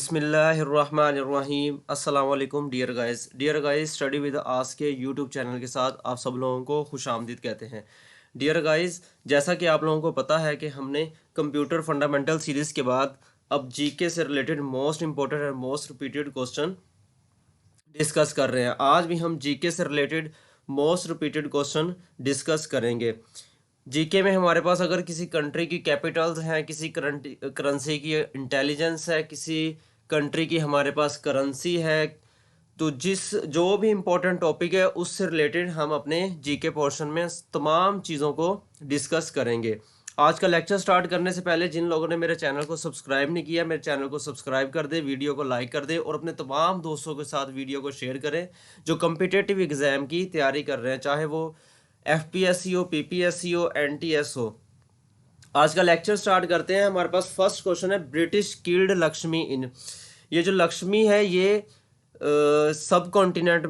बिस्मिल्लाहिर्रहमानिर्रहीम अस्सलाम वालेकुम dear guys study with us के यूट्यूब चैनल के साथ आप सब लोगों को खुशामदीद कहते हैं। डियर गाइस, जैसा कि आप लोगों को पता है कि हमने कंप्यूटर फंडामेंटल सीरीज़ के बाद अब जीके से रिलेटेड मोस्ट इंपॉर्टेंट और मोस्ट रिपीटेड क्वेश्चन डिस्कस कर रहे हैं। आज भी हम जीके से related most repeated question discuss करेंगे। जीके में हमारे पास अगर किसी कंट्री की कैपिटल्स हैं, किसी करेंसी की इंटेलिजेंस है, किसी कंट्री की हमारे पास करेंसी है, तो जो भी इम्पोर्टेंट टॉपिक है उससे रिलेटेड हम अपने जीके पोर्शन में तमाम चीज़ों को डिस्कस करेंगे। आज का लेक्चर स्टार्ट करने से पहले जिन लोगों ने मेरे चैनल को सब्सक्राइब नहीं किया, मेरे चैनल को सब्सक्राइब कर दे, वीडियो को लाइक कर दे और अपने तमाम दोस्तों के साथ वीडियो को शेयर करें जो कम्पिटिटिव एग्ज़ाम की तैयारी कर रहे हैं, चाहे वो FPSC हो, PPSC हो, NTS हो। आज का लेक्चर स्टार्ट करते हैं। हमारे पास फर्स्ट क्वेश्चन है, ब्रिटिश किल्ड लक्ष्मी इन। ये जो लक्ष्मी है ये सब कॉन्टिनेंट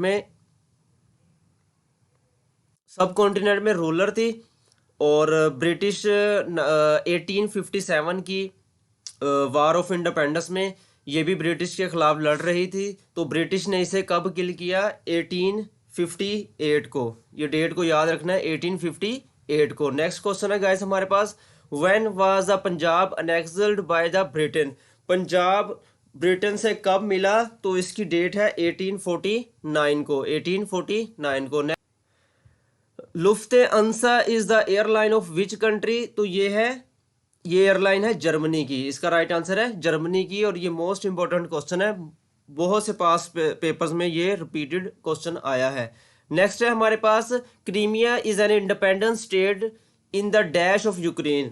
में रूलर थी और ब्रिटिश 1857 की वार ऑफ इंडिपेंडेंस में ये भी ब्रिटिश के खिलाफ लड़ रही थी। तो ब्रिटिश ने इसे कब किल किया? 1858 को। ये डेट को याद रखना है, 1858 को। नेक्स्ट क्वेश्चन है गाइस हमारे पास, when was the Punjab annexed by the Britain. Punjab Britain से कब मिला? तो इसकी डेट है 1849 को, 1849 को। Lufthansa is the airline of which country. तो ये एयरलाइन है जर्मनी की। इसका राइट आंसर है जर्मनी की। और ये मोस्ट इंपॉर्टेंट क्वेश्चन है, बहुत से पास पेपर्स में ये रिपीटेड क्वेश्चन आया है। नेक्स्ट है हमारे पास, Crimea is an independent state in the dash of Ukraine.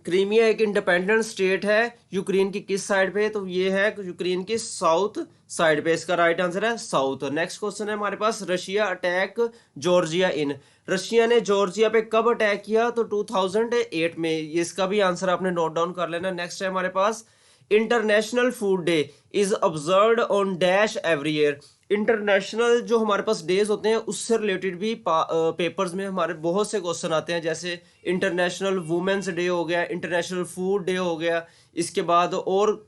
Crimea एक इंडिपेंडेंट स्टेट है यूक्रेन की किस साइड पे? तो ये है यूक्रेन की साउथ साइड पे। इसका राइट आंसर है साउथ। नेक्स्ट क्वेश्चन है हमारे पास, रशिया अटैक जॉर्जिया इन। रशिया ने जॉर्जिया पे कब अटैक किया? तो 2008 में। इसका भी आंसर आपने नोट डाउन कर लेना। नेक्स्ट है हमारे पास, international food day is observed on dash every year. International जो हमारे पास डेज होते हैं उससे रिलेटेड भी पेपर्स में हमारे बहुत से क्वेश्चन आते हैं, जैसे इंटरनेशनल वुमेन्स डे हो गया, इंटरनेशनल फूड डे हो गया। इसके बाद और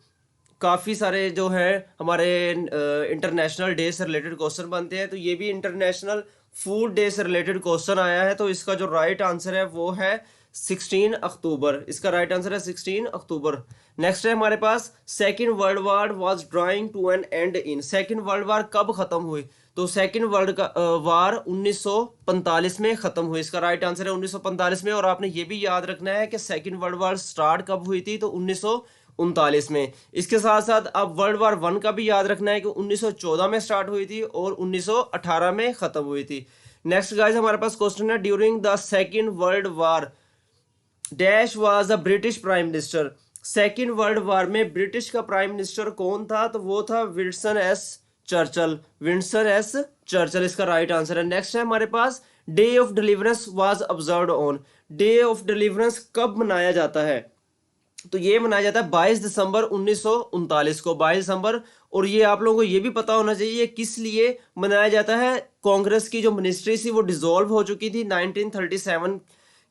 काफ़ी सारे जो है हमारे इंटरनेशनल डे से रिलेटेड क्वेश्चन बनते हैं। तो ये भी इंटरनेशनल फूड डे से रिलेटेड क्वेश्चन आया है। तो इसका जो राइट आंसर है वो है 16 अक्टूबर। इसका राइट आंसर है 16 अक्टूबर। नेक्स्ट है हमारे पास, second world war was drawing to an end in. Second world war कब खत्म हुई? तो सेकेंड वर्ल्ड वार 1945 में खत्म हुई। इसका राइट आंसर है 1945 में। और आपने ये भी याद रखना है कि सेकेंड वर्ल्ड वार स्टार्ट कब हुई थी? तो 1939 में। इसके साथ साथ अब वर्ल्ड वार 1 का भी याद रखना है कि 1914 में स्टार्ट हुई थी और 1918 में खत्म हुई थी। नेक्स्ट गाइस हमारे पास क्वेश्चन है, during the second world war dash was the British prime minister. Second world वार में ब्रिटिश का प्राइम मिनिस्टर कौन था? तो वो था Winston S Churchill. Winston S Churchill इसका राइट आंसर है। नेक्स्ट है हमारे पास, day of deliverance was observed on. Day of deliverance कब मनाया जाता है? तो ये मनाया जाता है 22 दिसंबर 1939 को, 22 दिसंबर। और ये आप लोगों को ये भी पता होना चाहिए किस लिए मनाया जाता है। कांग्रेस की जो मिनिस्ट्री थी वो डिसॉल्व हो चुकी थी 1937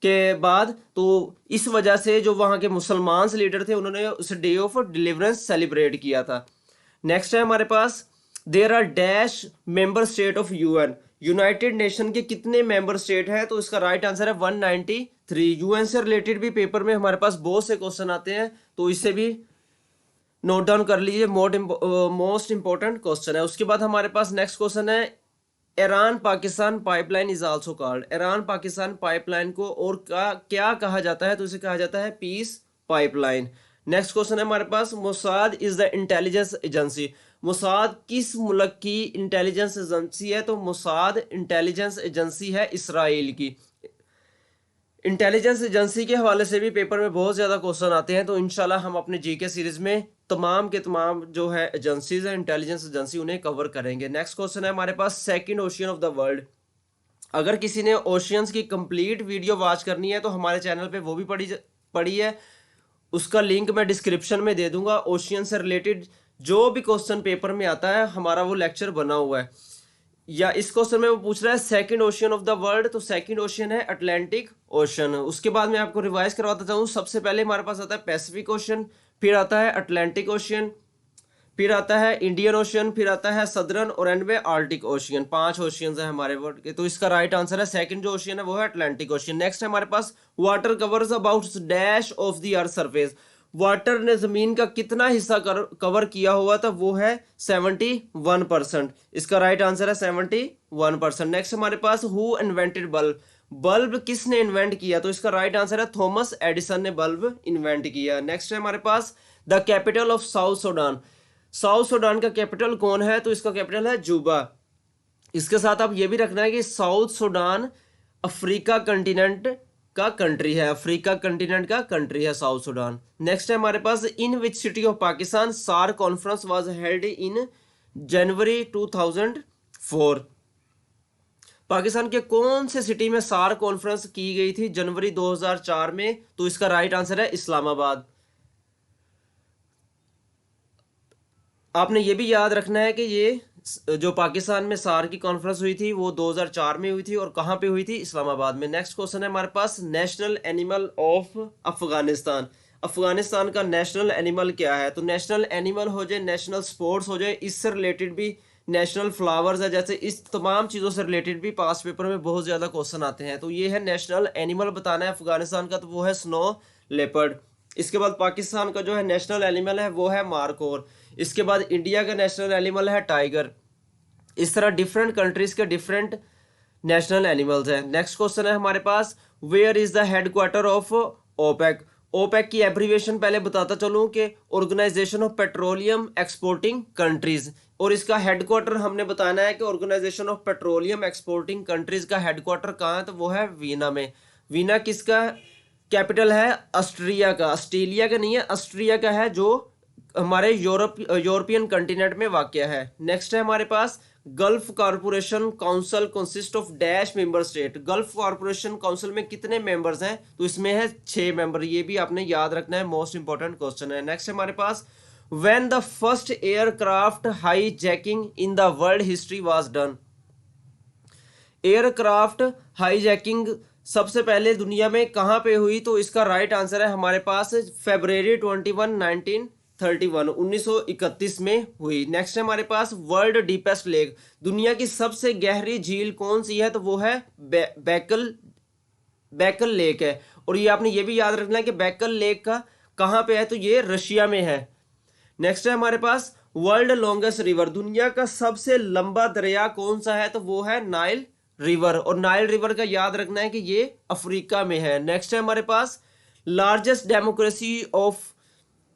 के बाद। तो इस वजह से जो वहाँ के मुसलमान लीडर थे उन्होंने उस डे ऑफ डिलीवरेंस सेलिब्रेट किया था। नेक्स्ट है हमारे पास, there are dash member state of UN। United Nation के कितने मेंबर स्टेट हैं? तो इसका राइट आंसर है 193। UN से रिलेटेड भी पेपर में हमारे पास बहुत से क्वेश्चन आते हैं, तो इससे भी नोट डाउन कर लीजिए, मोस्ट इंपॉर्टेंट क्वेश्चन है। उसके बाद हमारे पास नेक्स्ट क्वेश्चन है, Iran Pakistan pipeline is also called. Iran Pakistan pipeline को और क्या कहा जाता है? तो इसे कहा जाता है पीस पाइपलाइन। नेक्स्ट क्वेश्चन है हमारे पास, Mossad is the intelligence agency. Mossad किस मुल्क की इंटेलिजेंस एजेंसी है? तो मोसाद इंटेलिजेंस एजेंसी है इसराइल की। इंटेलिजेंस एजेंसी के हवाले से भी पेपर में बहुत ज़्यादा क्वेश्चन आते हैं। तो इंशाल्लाह हम अपने जीके सीरीज में तमाम के तमाम जो है एजेंसीज हैं इंटेलिजेंस एजेंसी, उन्हें कवर करेंगे। नेक्स्ट क्वेश्चन है हमारे पास, second ocean of the world. अगर किसी ने ओशियंस की कंप्लीट वीडियो वॉच करनी है तो हमारे चैनल पे वो भी पड़ी है, उसका लिंक मैं डिस्क्रिप्शन में दे दूंगा। ओशियन से रिलेटेड जो भी क्वेश्चन पेपर में आता है हमारा वो लेक्चर बना हुआ है। या इस क्वेश्चन में वो पूछ रहा है second ocean of the world, तो सेकंड ओशियन है अटलांटिक ओशन। उसके बाद मैं आपको रिवाइज करवाता चाहूँ, सबसे पहले हमारे पास आता है पैसिफिक ओशन, फिर आता है अटलांटिक ओशियन, फिर आता है इंडियन ओशियन, फिर आता है सदर्न और एंड में आर्टिक ओशियन। 5 ओशियंस है हमारे वर्ल्ड के, तो इसका राइट आंसर है सेकंड जो ओशियन है वो है अटलांटिक ओशियन। नेक्स्ट है हमारे पास water covers about dash of the earth surface. Water ने जमीन का कितना हिस्सा कवर किया हुआ था, वो है 71%। इसका राइट आंसर है 71%। नेक्स्ट हमारे पास हु इन्वेंटेड बल्ब। बल्ब किसने इन्वेंट किया, तो इसका राइट आंसर है थॉमस एडिसन ने बल्ब इन्वेंट किया। नेक्स्ट है हमारे पास the capital of South Sudan. South Sudan का कैपिटल कौन है, तो इसका कैपिटल है जूबा। इसके साथ आप ये भी रखना है कि साउथ सूडान अफ्रीका कंटिनेंट का कंट्री है, अफ्रीका कंटिनेंट का कंट्री है साउथ सूडान। नेक्स्ट है हमारे पास इन विच सिटी ऑफ पाकिस्तान सार कॉन्फ्रेंस वाज हेल्ड इन जनवरी 2004। पाकिस्तान के कौन से सिटी में सार कॉन्फ्रेंस की गई थी जनवरी 2004 में, तो इसका राइट आंसर है इस्लामाबाद। आपने ये भी याद रखना है कि ये जो पाकिस्तान में सार की कॉन्फ्रेंस हुई थी वो 2004 में हुई थी, और कहाँ पे हुई थी, इस्लामाबाद में। नेक्स्ट क्वेश्चन है हमारे पास national animal of Afghanistan. Afghanistan का नेशनल एनिमल क्या है, तो नेशनल एनिमल हो जाए, नेशनल स्पोर्ट्स हो जाए, इससे रिलेटेड भी नेशनल फ्लावर्स है, जैसे इस तमाम चीज़ों से रिलेटेड भी पास पेपर में बहुत ज़्यादा क्वेश्चन आते हैं। तो ये है नेशनल एनिमल बताना है अफगानिस्तान का, तो वो है स्नो लेपर्ड। इसके बाद पाकिस्तान का जो है नेशनल एनिमल है वो है मार्कोर। इसके बाद इंडिया का नेशनल एनिमल है टाइगर। इस तरह डिफरेंट कंट्रीज के डिफरेंट नेशनल एनिमल्स हैं। नेक्स्ट क्वेश्चन है हमारे पास where is the headquarter of OPEC. OPEC की एब्रीविएशन पहले बताता चलूं कि organization of petroleum exporting countries, और इसका हेडक्वार्टर हमने बताना है कि organization of petroleum exporting countries का हेडक्वार्टर कहाँ है, तो वो है वीना में। वीना किसका कैपिटल है, ऑस्ट्रिया का, ऑस्ट्रेलिया का नहीं है, ऑस्ट्रिया का है, जो हमारे यूरोपियन कंटिनेंट में वाक़या है। नेक्स्ट है हमारे पास Gulf corporation council consist of dash member state. Gulf corporation council में कितने मेंबर्स हैं, तो इसमें है 6 मेंबर। ये भी आपने याद रखना है, मोस्ट इंपॉर्टेंट क्वेश्चन है। नेक्स्ट हमारे पास when the first aircraft hijacking in the world history was done. Aircraft hijacking सबसे पहले दुनिया में कहाँ पे हुई, तो इसका राइट आंसर है हमारे पास February 21, 1931 में हुई। नेक्स्ट है हमारे पास वर्ल्ड डीपेस्ट लेक। दुनिया की सबसे गहरी झील कौन सी है, तो वो है बैकल लेक है। और ये आपने ये भी याद रखना है कि बैकल लेक का कहाँ पे है, तो ये रशिया में है। नेक्स्ट है हमारे पास वर्ल्ड लॉन्गेस्ट रिवर। दुनिया का सबसे लंबा दरिया कौन सा है, तो वो है नाइल रिवर, और नाइल रिवर का याद रखना है कि ये अफ्रीका में है। नेक्स्ट है हमारे पास largest democracy of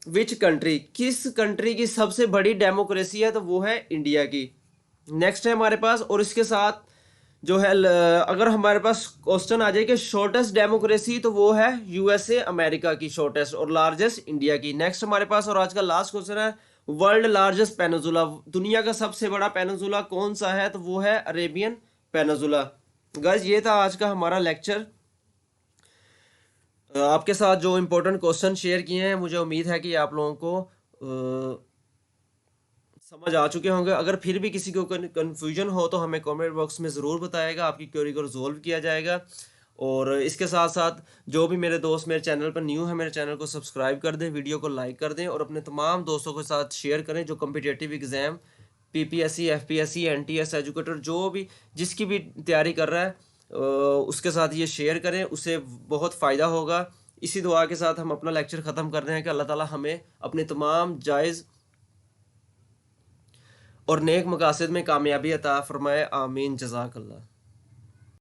which country. किस कंट्री की सबसे बड़ी डेमोक्रेसी है, तो वो है इंडिया की। नेक्स्ट है हमारे पास, और इसके साथ जो है अगर हमारे पास क्वेश्चन आ जाए कि शॉर्टेस्ट डेमोक्रेसी, तो वो है यूएसए अमेरिका की शॉर्टेस्ट, और लार्जेस्ट इंडिया की। नेक्स्ट हमारे पास और आज का लास्ट क्वेश्चन है वर्ल्ड लार्जेस्ट पेनिनसुला। दुनिया का सबसे बड़ा पेनिनसुला कौन सा है, तो वो है अरेबियन पेनिनसुला। गाइस ये था आज का हमारा लेक्चर। आपके साथ जो इम्पोर्टेंट क्वेश्चन शेयर किए हैं, मुझे उम्मीद है कि आप लोगों को समझ आ चुके होंगे। अगर फिर भी किसी को कन्फ्यूजन हो तो हमें कमेंट बॉक्स में ज़रूर बताएगा, आपकी क्वेरी को रिजोल्व किया जाएगा। और इसके साथ साथ जो भी मेरे दोस्त मेरे चैनल पर न्यू है, मेरे चैनल को सब्सक्राइब कर दें, वीडियो को लाइक कर दें, और अपने तमाम दोस्तों के साथ शेयर करें जो competitive exam PPSC, FPSC, NTS educator जो भी जिसकी भी तैयारी कर रहा है उसके साथ ये शेयर करें, उससे बहुत फ़ायदा होगा। इसी दुआ के साथ हम अपना लेक्चर ख़त्म कर रहे हैं कि अल्लाह ताला हमें अपने तमाम जायज़ और नेक मकासद में कामयाबी अता फरमाए। आमीन। जज़ाकल्लाह।